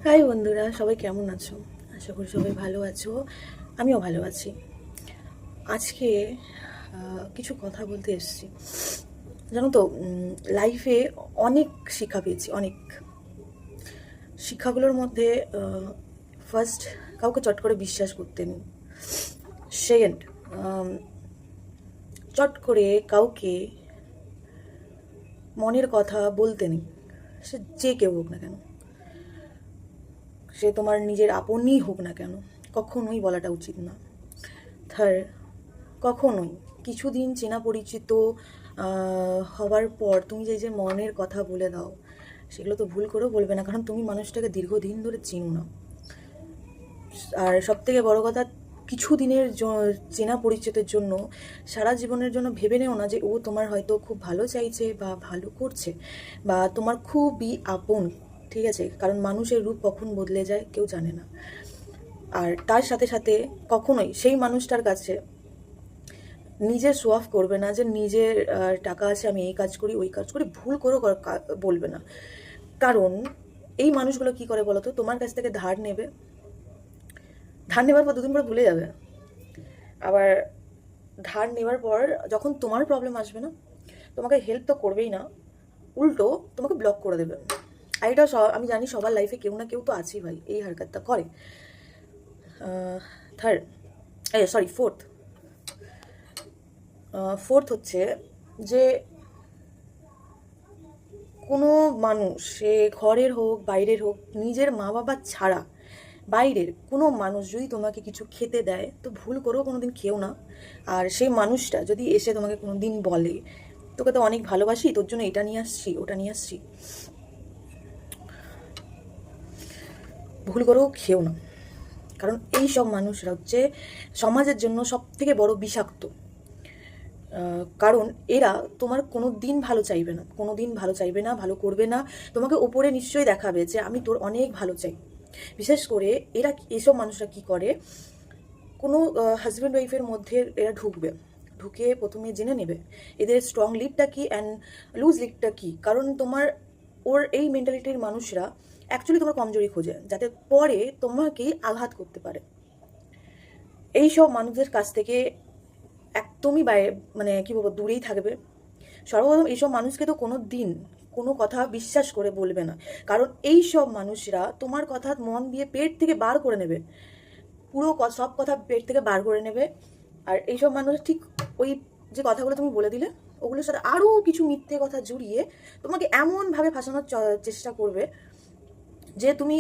High বন্ধুরা, সবাই কেমন আছো? আশা করি সবাই ভালো আছো। আমিও ভালো আছি। আজকে কিছু কথা বলতে এসেছি। জানো তো, লাইফে অনেক শিক্ষা পেয়েছি, অনেক। শিক্ষাগুলোর মধ্যে ফার্স্ট, কাউকে চট করে বিশ্বাস করতে নেই। সেকেন্ড, চট করে কাউকে মনের কথা বলতে নেই, সে যে কেউ হোক না কেন, সে তোমার নিজের আপনই হোক না কেন, কখনোই বলাটা উচিত না। থার্ড, কখনোই কিছুদিন চেনা পরিচিত হওয়ার পর তুমি যে মনের কথা বলে দাও, সেগুলো তো ভুল করেও বলবে না, কারণ তুমি মানুষটাকে দীর্ঘদিন ধরে চিনো না। আর সবথেকে বড় কথা, কিছু দিনের চেনা পরিচিতের জন্য সারা জীবনের জন্য ভেবে নেও না যে ও তোমার হয়তো খুব ভালো চাইছে বা ভালো করছে বা তোমার খুবই আপন। ঠিক আছে? কারণ মানুষের রূপ কখন বদলে যায় কেউ জানে না। আর তার সাথে সাথে কখনোই সেই মানুষটার কাছে নিজের শো অফ করবে না যে নিজের টাকা আছে, আমি এই কাজ করি ওই কাজ করি, ভুল করেও বলবে না। কারণ এই মানুষগুলো কি করে বলো তো, তোমার কাছ থেকে ধার নেবে, ধার নেবার পর দুদিন পরে ভুলে যাবে। আবার ধার নেবার পর যখন তোমার প্রবলেম আসবে না, তোমাকে হেল্প তো করবেই না, উল্টো তোমাকে ব্লক করে দেবে। আর এটা আমি জানি সবার লাইফে কেউ না কেউ তো আছেই ভাই, এই হারকাতটা করে। থার্ড, সরি, ফোর্থ হচ্ছে যে কোনো মানুষ, সে ঘরের হোক বাইরের হোক, নিজের মা বাবা ছাড়া বাইরের কোনো মানুষ যদি তোমাকে কিছু খেতে দেয়, তো ভুল করেও কোনো দিন খেও না। আর সেই মানুষটা যদি এসে তোমাকে কোনো দিন বলে, তোকে তো অনেক ভালোবাসি, তোর জন্য এটা নিয়ে আসছি ওটা নিয়ে আসছি, ভুল করেও খেও না। কারণ এই সব মানুষরা হচ্ছে সমাজের জন্য সব থেকে বড় বিষাক্ত। কারণ এরা তোমার কোনো দিন ভালো চাইবে না, কোনো দিন ভালো চাইবে না, ভালো করবে না। তোমাকে ওপরে নিশ্চয়ই দেখাবে যে আমি তোর অনেক ভালো চাই। বিশেষ করে এরা, এসব মানুষরা কি করে, কোনো হাজব্যান্ড ওয়াইফের মধ্যে এরা ঢুকবে, ঢুকে প্রথমে জেনে নেবে এদের স্ট্রং লিডটা কি অ্যান্ড লুজ লিডটা কি। কারণ তোমার ওর এই মেন্টালিটির মানুষরা অ্যাকচুয়ালি তোমার কমজোরি খোঁজে, যাতে পরে তোমাকেই আঘাত করতে পারে। এই সব মানুষদের কাছ থেকে একদমই মানে কি বলবো, দূরেই থাকবে। সর্বপ্রথম এইসব মানুষকে তো কোনো দিন কোনো কথা বিশ্বাস করে বলবে না, কারণ এই সব মানুষরা তোমার কথা মন দিয়ে পেট থেকে বার করে নেবে, পুরো সব কথা পেট থেকে বার করে নেবে। আর এইসব মানুষ ঠিক ওই যে কথাগুলো তুমি বলে দিলে, ওগুলোর সাথে আরও কিছু মিথ্যে কথা জুড়িয়ে তোমাকে এমনভাবে ফাঁসানোর চেষ্টা করবে যে তুমি